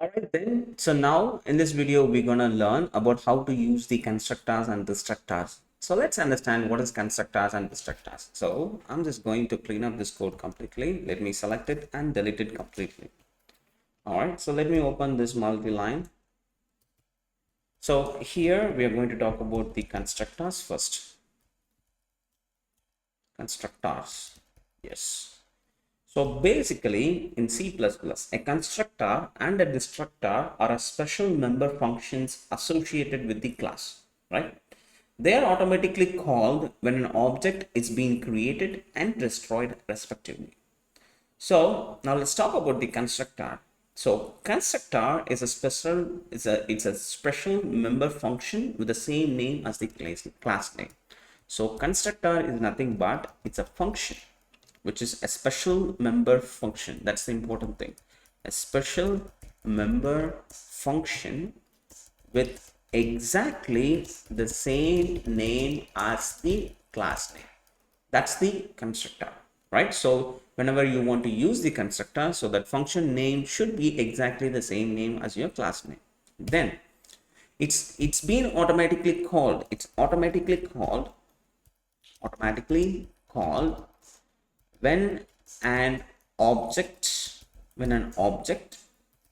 All right then. So now in this video, we're going to learn about how to use the constructors and destructors. So let's understand what is constructors and destructors. So I'm just going to clean up this code completely. Let me select it and delete it completely. All right. So let me open this multi-line. So here we are going to talk about the constructors first. Constructors. Yes. So basically in C++, a constructor and a destructor are a special member functions associated with the class, right? They are automatically called when an object is being created and destroyed respectively. So now let's talk about the constructor. So constructor is a special member function with the same name as the class name. So constructor is nothing but it's a function which is a special member function. That's the important thing. A special member function with exactly the same name as the class name. That's the constructor, right? So whenever you want to use the constructor, so that function name should be exactly the same name as your class name. Then it's been automatically called when an object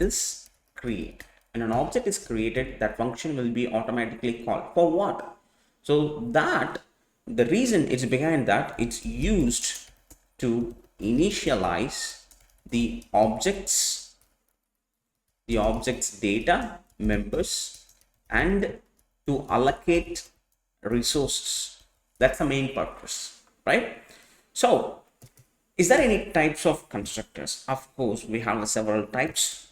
is created. When an object is created, that function will be automatically called. For what? So that the reason it's behind that, it's used to initialize the object's data members and to allocate resources. That's the main purpose, right? So is there any types of constructors? Of course, we have several types.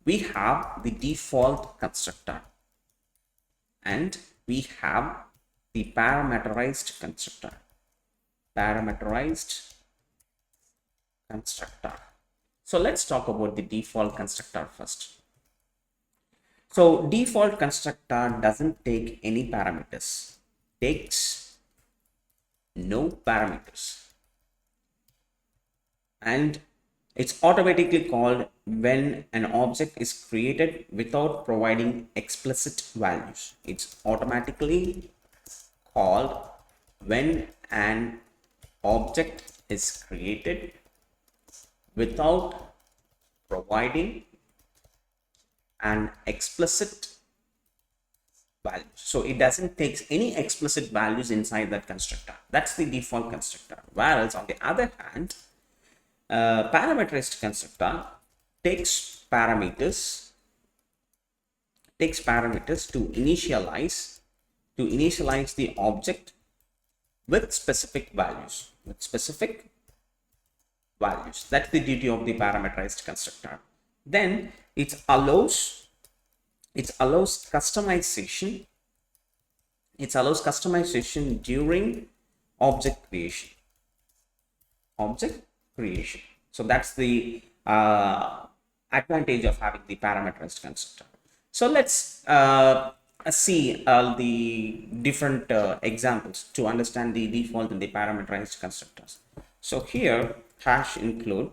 We have the default constructor and we have the parameterized constructor. So let's talk about the default constructor first. So default constructor doesn't take any parameters, takes no parameters, and it's automatically called when an object is created without providing explicit values. It's automatically called when an object is created without providing an explicit value. So it doesn't take any explicit values inside that constructor. That's the default constructor. Whereas on the other hand, parameterized constructor takes parameters to initialize the object with specific values. That's the duty of the parameterized constructor. Then it allows customization. During object creation. So that's the advantage of having the parameterized constructor. So let's see the different examples to understand the default and the parameterized constructors. So here hash include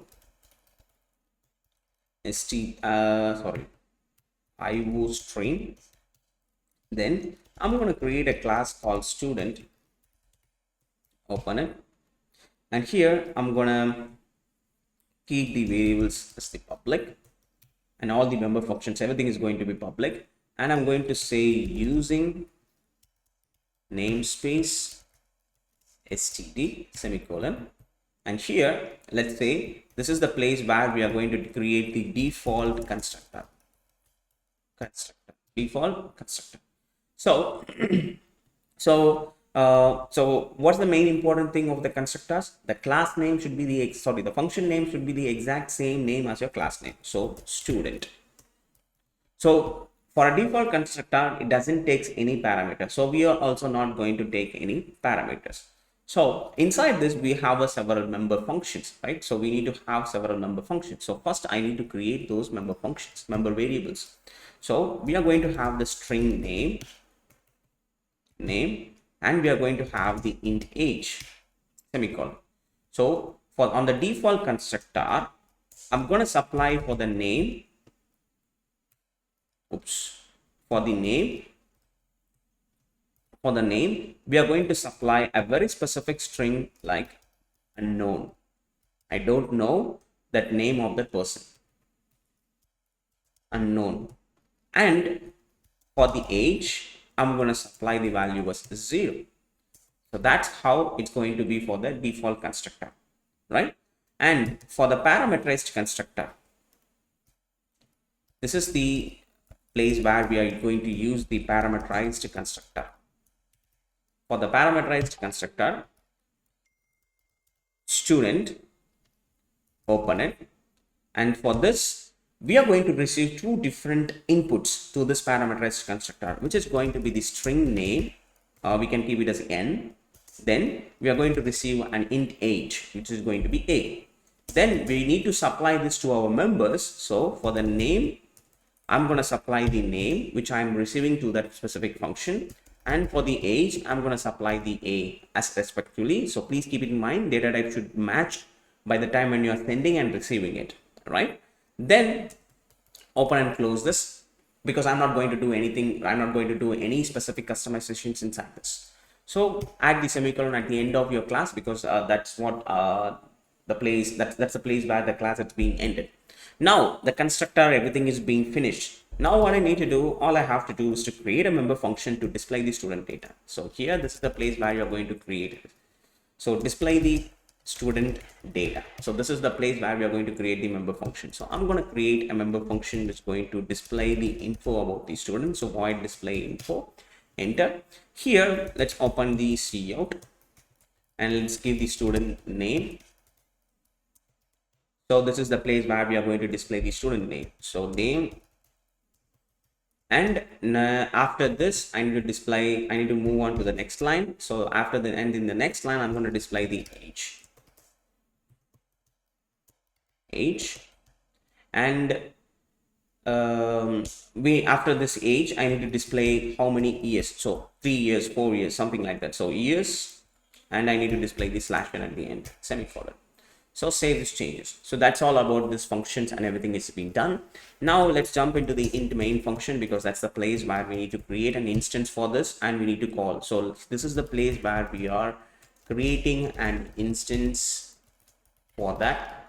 IO string. Then I'm going to create a class called student. Open it, and here I'm going to keep the variables as the public and all the member functions, everything is going to be public, and I'm going to say using namespace std semicolon. And here let's say this is the place where we are going to create the default constructor. So so what's the main important thing of the constructors? The class name should be the function name should be the exact same name as your class name. So student. So for a default constructor, it doesn't take any parameter. So we are also not going to take any parameters. So inside this, we have several member functions, right? So we need to have several member functions. So first I need to create those member functions, member variables. So we are going to have the string name, and we are going to have the int age, semicolon. So on the default constructor, I'm going to supply for the name. Oops. For the name, we are going to supply a very specific string like unknown. I don't know that name of that person. Unknown. And for the age, I'm going to supply the value as 0. So that's how it's going to be for the default constructor, right? And for the parameterized constructor, this is the place where we are going to use the parameterized constructor. For the parameterized constructor, student, open it, and for this we are going to receive two different inputs to this parameterized constructor, which is going to be the string name. We can keep it as n. Then we are going to receive an int age, which is going to be a. Then we need to supply this to our members. So for the name, I'm going to supply the name which I'm receiving to that specific function, and for the age I'm going to supply the a as respectively. So please keep it in mind, data type should match by the time when you are sending and receiving it, right? Then open and close this, because I'm not going to do anything, I'm not going to do any specific customizations inside this. So add the semicolon at the end of your class, because that's what the place, that's the place where the class is being ended. Now the constructor, everything is being finished. Now what I need to do, all I have to do is to create a member function to display the student data. So here, this is the place where you're going to create it. So display the student data. So this is the place where we are going to create the member function. So I'm going to create a member function which is going to display the info about the student. So void display info, enter. Here, let's open the cout and let's give the student name. So this is the place where we are going to display the student name. So name, and after this I need to display, I need to move on to the next line. So after the end, in the next line, I'm going to display the age, and after this age, I need to display how many years. So 3 years, 4 years, something like that. So years, and I need to display the slash n at the end, semicolon. So save these changes. So that's all about these functions, and everything is being done. Now let's jump into the int main function, because that's the place where we need to create an instance for this, and we need to call. So this is the place where we are creating an instance for that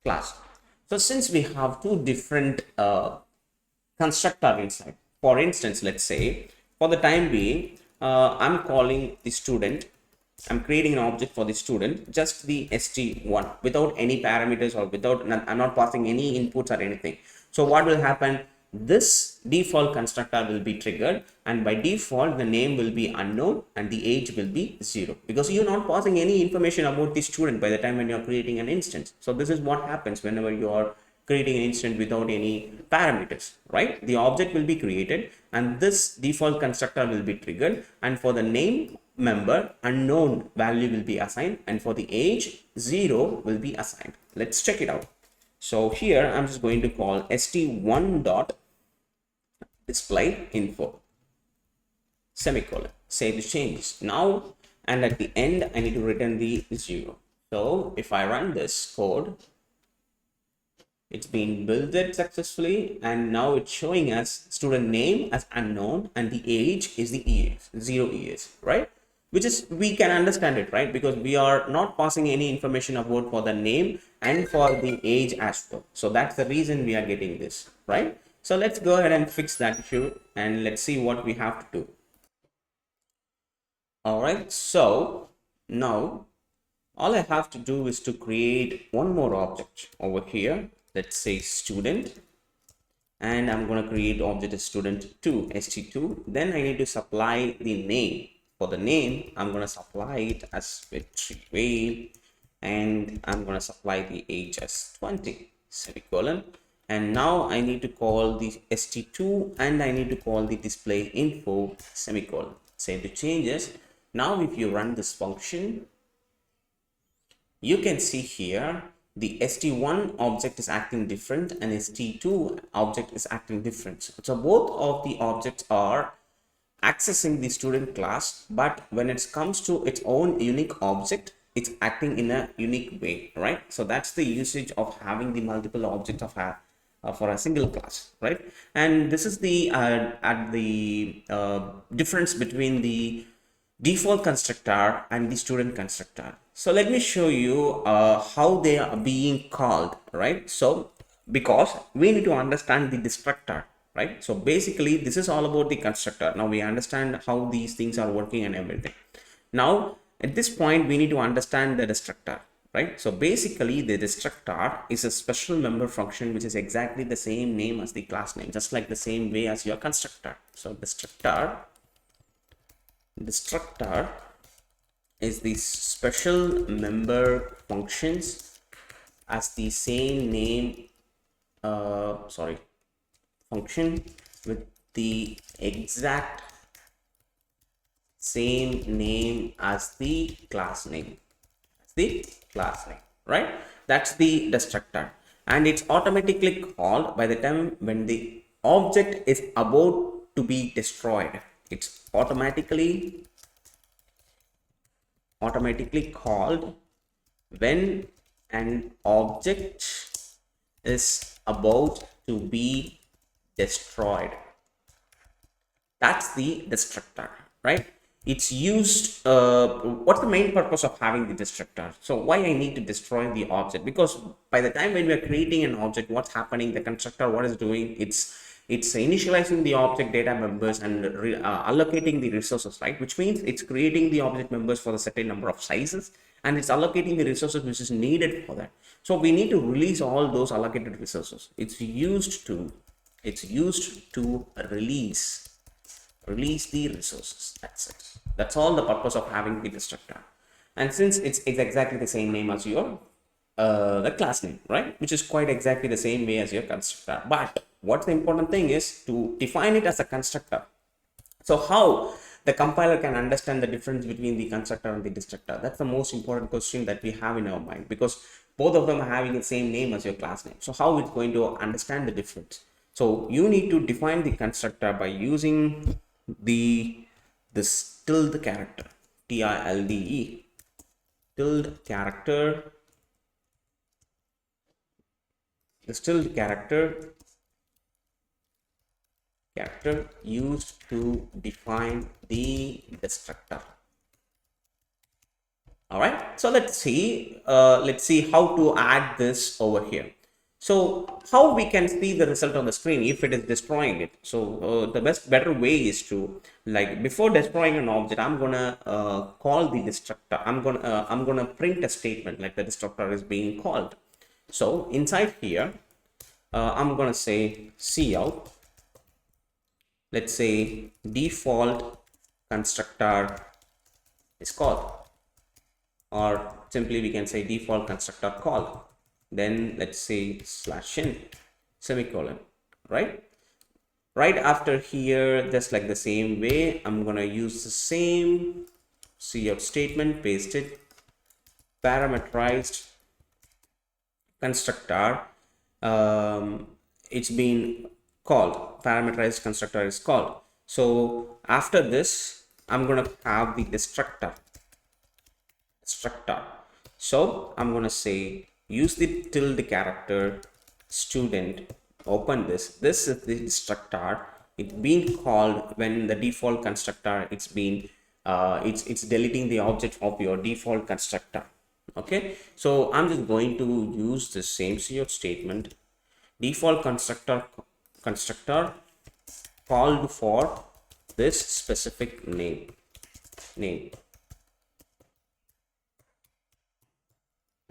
class. So since we have two different constructor inside, for instance, let's say for the time being, I'm calling the student, I'm creating an object for the student, just the st1, without any parameters, or without, I'm not passing any inputs or anything. So what will happen? This default constructor will be triggered, and by default the name will be unknown and the age will be 0, because you're not passing any information about the student by the time when you're creating an instance. So this is what happens whenever you are creating an instance without any parameters, right? The object will be created and this default constructor will be triggered, and for the name member, unknown value will be assigned, and for the age, 0 will be assigned. Let's check it out. So here I'm just going to call st1 dot display info, semicolon, save the changes. Now, and at the end I need to return the 0. So if I run this code, it's been built successfully, and now it's showing us student name as unknown and the age is the years, 0 years, right? Which is, we can understand it, right? Because we are not passing any information about for the name and for the age as well. So that's the reason we are getting this, right? So let's go ahead and fix that issue, and let's see what we have to do. All right, so now all I have to do is to create one more object over here. Let's say student, and I'm going to create object as student2, st2. Then I need to supply the name. For the name, I'm going to supply it as retrieve, and I'm going to supply the age as 20, semicolon. And now I need to call the st2, and I need to call the display info, semicolon. Save the changes. Now if you run this function, you can see here the st1 object is acting different and st2 object is acting different. So both of the objects are accessing the student class, but when it comes to its own unique object, it's acting in a unique way, right? So that's the usage of having the multiple objects of a for a single class, right? And this is the at the difference between the default constructor and the student constructor. So let me show you how they are being called, right? So because we need to understand the destructor, right? So basically this is all about the constructor. Now we understand how these things are working and everything. Now at this point we need to understand the destructor, right? So basically the destructor is a special member function which is exactly the same name as the class name, just like the same way as your constructor. So destructor is the special member functions as the same name function with the exact same name as the class name, right? That's the destructor, and it's automatically called by the time when the object is about to be destroyed. It's automatically called when an object is about to be destroyed. That's the destructor, right? It's used what's the main purpose of having the destructor? So why I need to destroy the object? Because by the time when we are creating an object, what's happening, the constructor, what is doing, it's initializing the object data members and allocating the resources, right? Which means it's creating the object members for a certain number of sizes, and it's allocating the resources which is needed for that. So we need to release all those allocated resources. It's used to release the resources. That's it. That's all the purpose of having the destructor. And since it's exactly the same name as your the class name, right, which is quite exactly the same way as your constructor, but what's the important thing is to define it as a constructor. So how the compiler can understand the difference between the constructor and the destructor? That's the most important question that we have in our mind, because both of them are having the same name as your class name. So how it's going to understand the difference? So you need to define the constructor by using this tilde character, tilde, tilde character, this tilde character used to define the destructor. All right, so let's see how to add this over here. So how we can see the result on the screen if it is destroying it? So the better way is to, like, before destroying an object, I'm gonna call the destructor. I'm gonna print a statement like the destructor is being called. So inside here, I'm gonna say cout. Let's say default constructor is called, or simply we can say default constructor call. Then let's say /n semicolon, right? Right after here, just like the same way, I'm gonna use the same cout statement, paste it, parameterized constructor. It's been called, parameterized constructor is called. So after this, I'm gonna have the destructor. So I'm gonna say use the tilde character student, open this is the destructor. It's being called when the default constructor, it's deleting the object of your default constructor. Okay, so I'm just going to use the same cout statement, default constructor called for this specific name,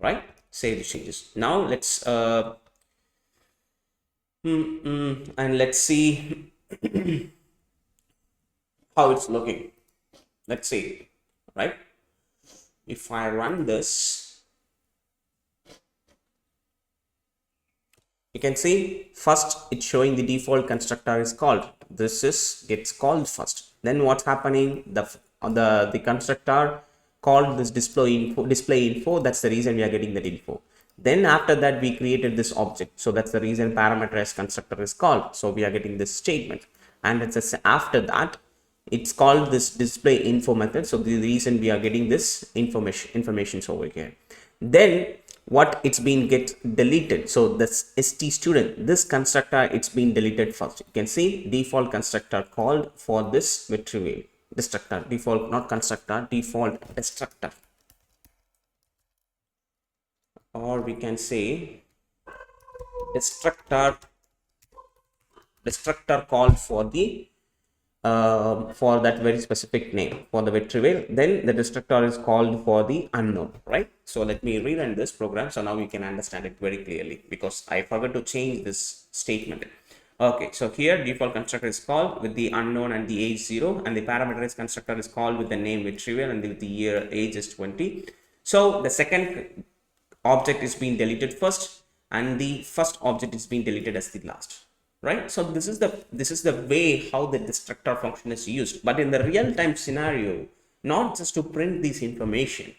right? Save the changes. Now let's and let's see how it's looking. Let's see, right? If I run this, you can see first it's showing the default constructor is called. This gets called first. Then what's happening? The constructor called this display info. That's the reason we are getting that info. Then after that we created this object, so that's the reason parameterized constructor is called. So we are getting this statement, and it's after that It's called this display info method. So the reason we are getting this informations over here. Then what it's been get deleted. So this st student, this constructor, it's been deleted first. You can see default constructor called for this retrieve destructor, default, not constructor, default destructor, or we can say destructor called for that very specific name for the retrieval. Then the destructor is called for the unknown, right? So let me rerun this program so now you can understand it very clearly, because I forgot to change this statement. Okay, so here default constructor is called with the unknown and the age 0, and the parameterized constructor is called with the name retrieval and with the year age is 20. So the second object is being deleted first and the first object is being deleted as the last, right? So this is the way how the destructor function is used. But in the real-time scenario, not just to print this information,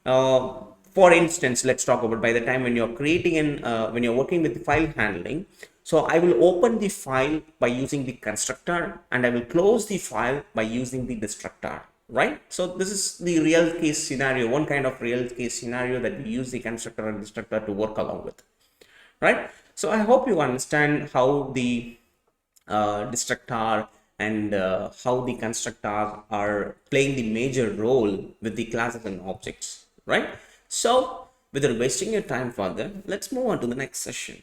for instance, let's talk about by the time when you're creating when you're working with the file handling. So I will open the file by using the constructor and I will close the file by using the destructor, right? So this is the real case scenario, one kind of real case scenario that we use the constructor and destructor to work along with, right? So I hope you understand how the destructor and how the constructors are playing the major role with the classes and objects, right? So without wasting your time further, let's move on to the next session.